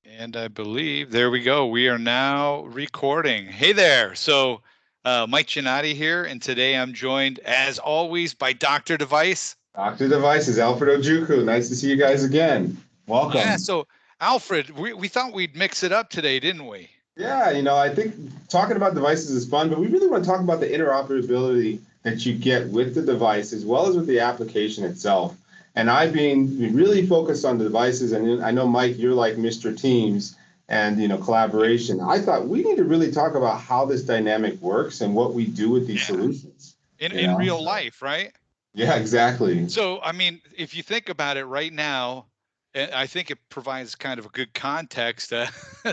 And I believe there we go. We are now recording. Hey there. Mike Giannotti here, and today I'm joined, as always, by Dr. Device. Dr. Devices, Alfred Ojukwu. Nice to see you guys again. Yeah. Welcome. So, Alfred, we thought we'd mix it up today, didn't we? Yeah, I think talking about devices is fun, but we really want to talk about the interoperability that you get with the device as well as with the application itself. And I've been really focused on the devices, and I know, Mike, you're like Mr. Teams and collaboration. I thought we need to really talk about how this dynamic works and what we do with these Yeah. solutions. In real So, life, right? yeah, exactly. So, I mean, if you think about it right now, I think it provides kind of a good context,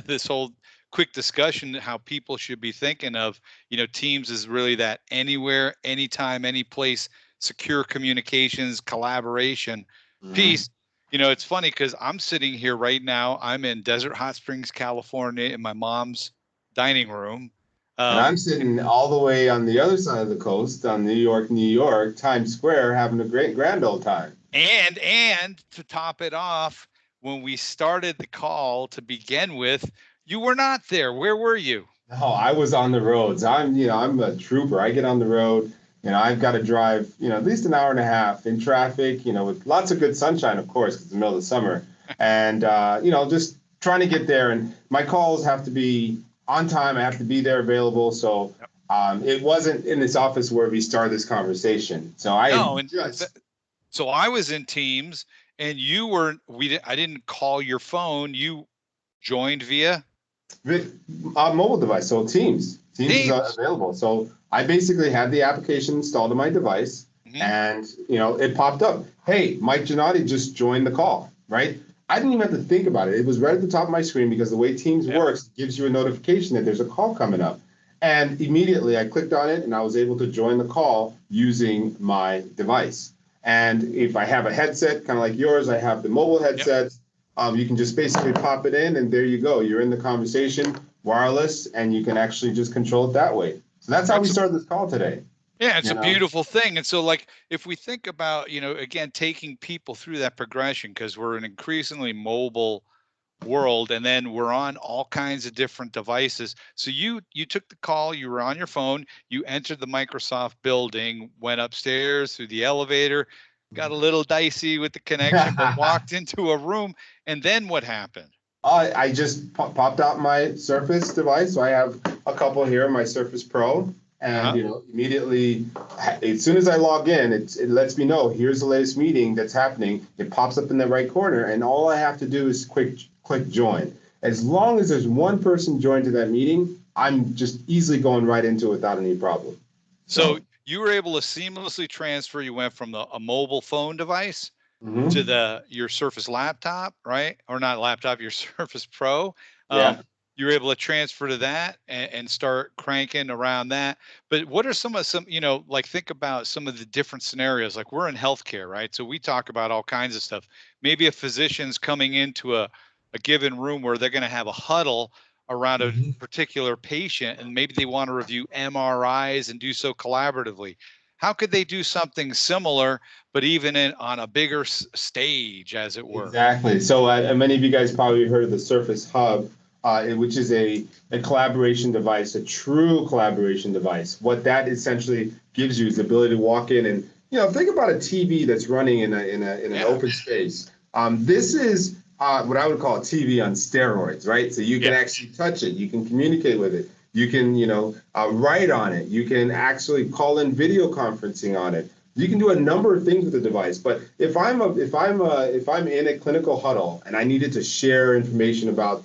this whole quick discussion, how people should be thinking of, Teams is really that anywhere, anytime, any place, secure communications, collaboration Mhm. piece. It's funny because I'm sitting here right now. I'm in Desert Hot Springs, California, in my mom's dining room. And I'm Um, sitting all the way on the other side of the coast, on New York, Times Square, having a great grand old time. and to top it off, when we started the call to begin with, you were not there. Where were you? No, I was on the roads. I'm a trooper. I get on the road. I've got to drive, at least an hour and a half in traffic, with lots of good sunshine, of course, 'cause it's the middle of the summer. And, just trying to get there. And my calls have to be on time. I have to be there available. So Yep. it wasn't in this office where we started this conversation. So I No, had and just so I was in Teams, and you were. I didn't call your phone. You joined via with a mobile device, so Teams. Teams is Teams. available. So I basically had the application installed on my device, Hmm. and it popped up. Hey, Mike Giannotti just joined the call. Right? I didn't even have to think about it. It was right at the top of my screen because the way Teams Yep. works it gives you a notification that there's a call coming up. And immediately I clicked on it and I was able to join the call using my device. And if I have a headset, kind of like yours, I have the mobile Yep. headset. You can just basically pop it in, and there you go. You're in the conversation, wireless, and you can actually just control it that way. So that's how we That's started this call today. Yeah, it's You a know, beautiful thing. And so, like, if we think about, again, taking people through that progression, because we're an increasingly mobile world, and then we're on all kinds of different devices. So you took the call, you were on your phone, you entered the Microsoft building, went upstairs through the elevator, got a little dicey with the connection, but walked into a room, and then what happened? I just popped out my Surface device. So I have a couple here, my Surface Pro, and Uh-huh. immediately as soon as I log in, it lets me know here's the latest meeting that's happening. It pops up in the right corner, and all I have to do is click join. As long as there's one person joined to that meeting, I'm just easily going right into it without any problem. So So. you were able to seamlessly transfer. You went from a mobile phone device to Mhm. the your Surface laptop, right? Or not laptop, your Surface Pro. Um, Yeah. you were able to transfer to that and start cranking around that. But what are some, like think about some of the different scenarios? Like we're in healthcare, right? So we talk about all kinds of stuff. Maybe a physician's coming into a given room where they're going to have a huddle around a Mhm. particular patient, and maybe they want to review MRIs and do so collaboratively. How could they do something similar, but even on a bigger stage, as it were? Exactly. So, many of you guys probably heard of the Surface Hub, which is a collaboration device, a true collaboration device. What that essentially gives you is the ability to walk in and, think about a TV that's running in an Yeah. open space. This is what I would call a TV on steroids, right? So you can Yeah. actually touch it, you can communicate with it, you can, write on it, you can actually call in video conferencing on it. You can do a number of things with the device, but if I'm in a clinical huddle and I needed to share information about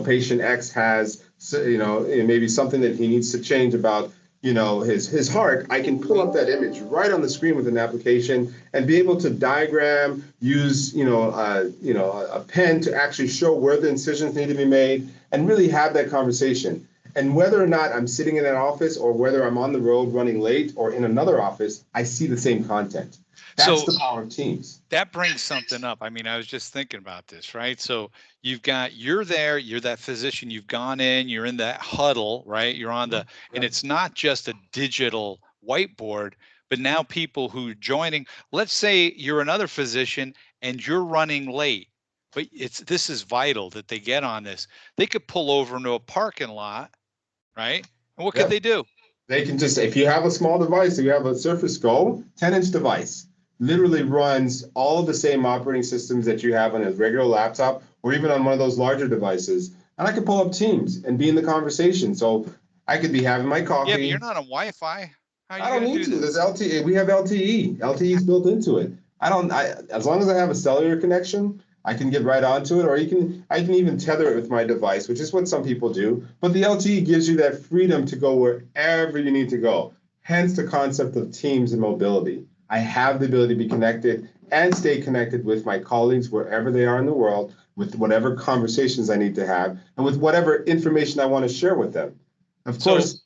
patient X has maybe something that he needs to change about his heart, I can pull up that image right on the screen with an application and be able to diagram, use a pen to actually show where the incisions need to be made, and really have that conversation. And whether or not I'm sitting in an office or whether I'm on the road running late or in another office, I see the same content. That's So the power of Teams. that brings something up. I mean, I was just thinking about this, right? So you're there, you're that physician, you've gone in, you're in that huddle, right? You're on and Yeah. it's not just a digital whiteboard, but now people who are joining, let's say you're another physician and you're running late. but this is vital that they get on this. They could pull over into a parking lot, right? And what could Yep. they do? They can just, if you have a small device, if you have a Surface Go, 10-inch device, literally runs all of the same operating systems that you have on a regular laptop or even on one of those larger devices. And I could pull up Teams and be in the conversation. So I could be having my Yeah, but you're coffee. not on Wi-Fi. How are I you don't going to need do to. this? There's LTE. We have LTE. LTE is built into it. As long as I have a cellular connection, I can get right onto it, or I can even tether it with my device, which is what some people do. But the LTE gives you that freedom to go wherever you need to go. Hence the concept of Teams and mobility. I have the ability to be connected and stay connected with my colleagues wherever they are in the world, with whatever conversations I need to have, and with whatever information I want to share with them. Of So, course,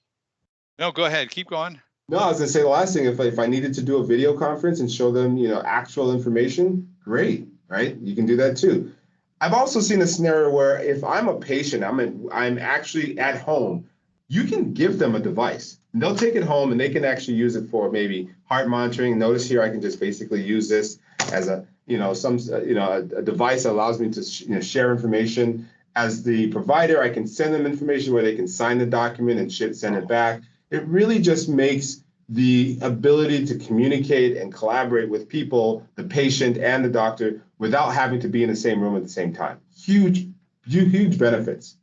no, go ahead. Keep going. no, I was gonna say the last thing, if I needed to do a video conference and show them, actual information, great, right? You can do that too. I've also seen a scenario where if I'm a patient, I'm actually at home, you can give them a device and they'll take it home and they can actually use it for maybe heart monitoring. Notice here, I can just basically use this as a device that allows me to share information. As the provider, I can send them information where they can sign the document and send it back. It really just makes the ability to communicate and collaborate with people, the patient and the doctor, without having to be in the same room at the same time. Huge, huge benefits.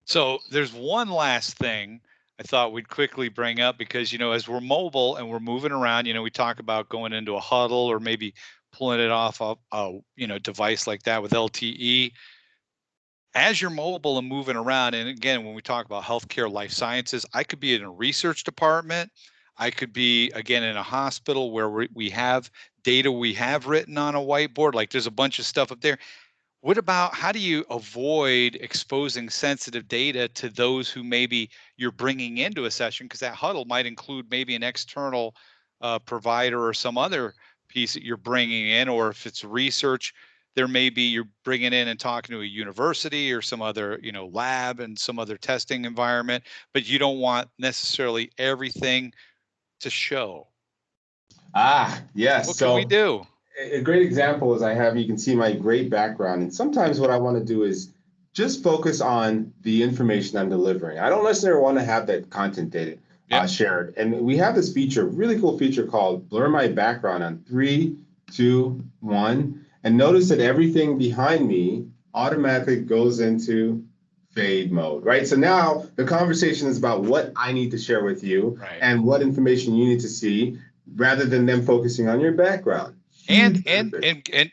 So there's one last thing I thought we'd quickly bring up because, as we're mobile and we're moving around, we talk about going into a huddle or maybe pulling it off a device like that with LTE. As you're mobile and moving around, and again, when we talk about healthcare, life sciences, I could be in a research department. I could be, again, in a hospital where we have data we have written on a whiteboard. Like there's a bunch of stuff up there. What about how do you avoid exposing sensitive data to those who maybe you're bringing into a session? Because that huddle might include maybe an external provider or some other piece that you're bringing in, or if it's research, there may be you're bringing in and talking to a university or some other lab and some other testing environment, but you don't want necessarily everything to show. Yes. What can we So do? a great example is you can see my great background. And sometimes what I want to do is just focus on the information I'm delivering. I don't necessarily want to have that content data Yep. shared. And we have this feature, really cool feature called Blur My Background on 3, 2, 1. And notice that everything behind me automatically goes into fade mode, right? So now the conversation is about what I need to share with you Right. and what information you need to see rather than them focusing on your background. And Huge and benefit. and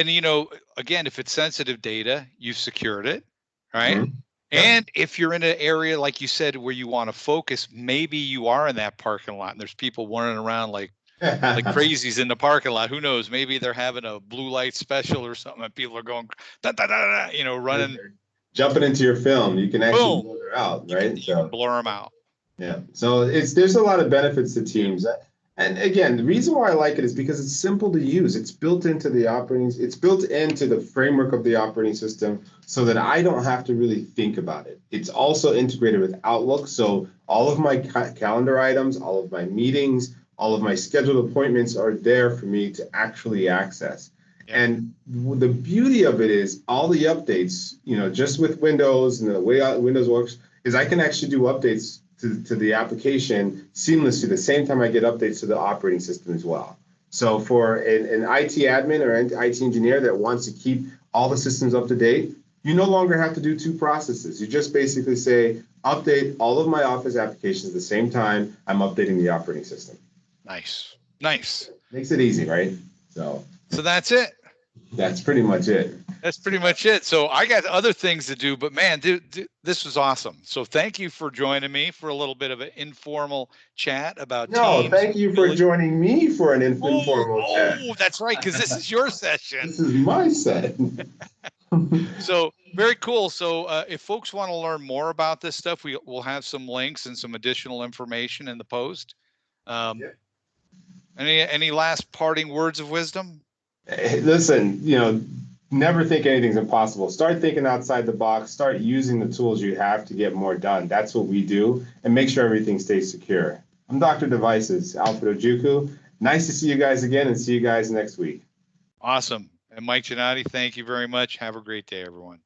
and again, if it's sensitive data, you've secured it, right? Mhm. Yep. And if you're in an area like you said where you want to focus, maybe you are in that parking lot and there's people running around like crazies in the parking lot. Who knows? Maybe they're having a blue light special or something, and people are going da, da, da, da, running. Jumping into your film, you can actually Boom! blur it out, You can right? you can So blur them out. yeah, so there's a lot of benefits to Yeah. Teams. And again, the reason why I like it is because it's simple to use. It's built into the framework of the operating system so that I don't have to really think about it. It's also integrated with Outlook. So all of my calendar items, all of my meetings, all of my scheduled appointments are there for me to actually access. Yep. And the beauty of it is all the updates, just with Windows and the way Windows works, is I can actually do updates to the application seamlessly the same time I get updates to the operating system as well. So for an IT admin or an IT engineer that wants to keep all the systems up to date, you no longer have to do two processes. You just basically say, update all of my Office applications at the same time I'm updating the operating system. Nice. Nice. Makes it easy, right? So that's it. that's pretty much it. That's pretty much it. So I got other things to do, but man, dude, this was awesome. So thank you for joining me for a little bit of an informal chat about No, Teams. thank you for joining me for an informal chat. That's right, because this is your session. This is my set. So very cool. So if folks want to learn more about this stuff, we'll have some links and some additional information in the post. Yeah. Any last parting words of wisdom? Hey, listen, never think anything's impossible. Start thinking outside the box. Start using the tools you have to get more done. That's what we do, and make sure everything stays secure. I'm Dr. Devices, Alfred Ojukwu. Nice to see you guys again, and see you guys next week. Awesome. And Mike Giannotti, thank you very much. Have a great day, everyone.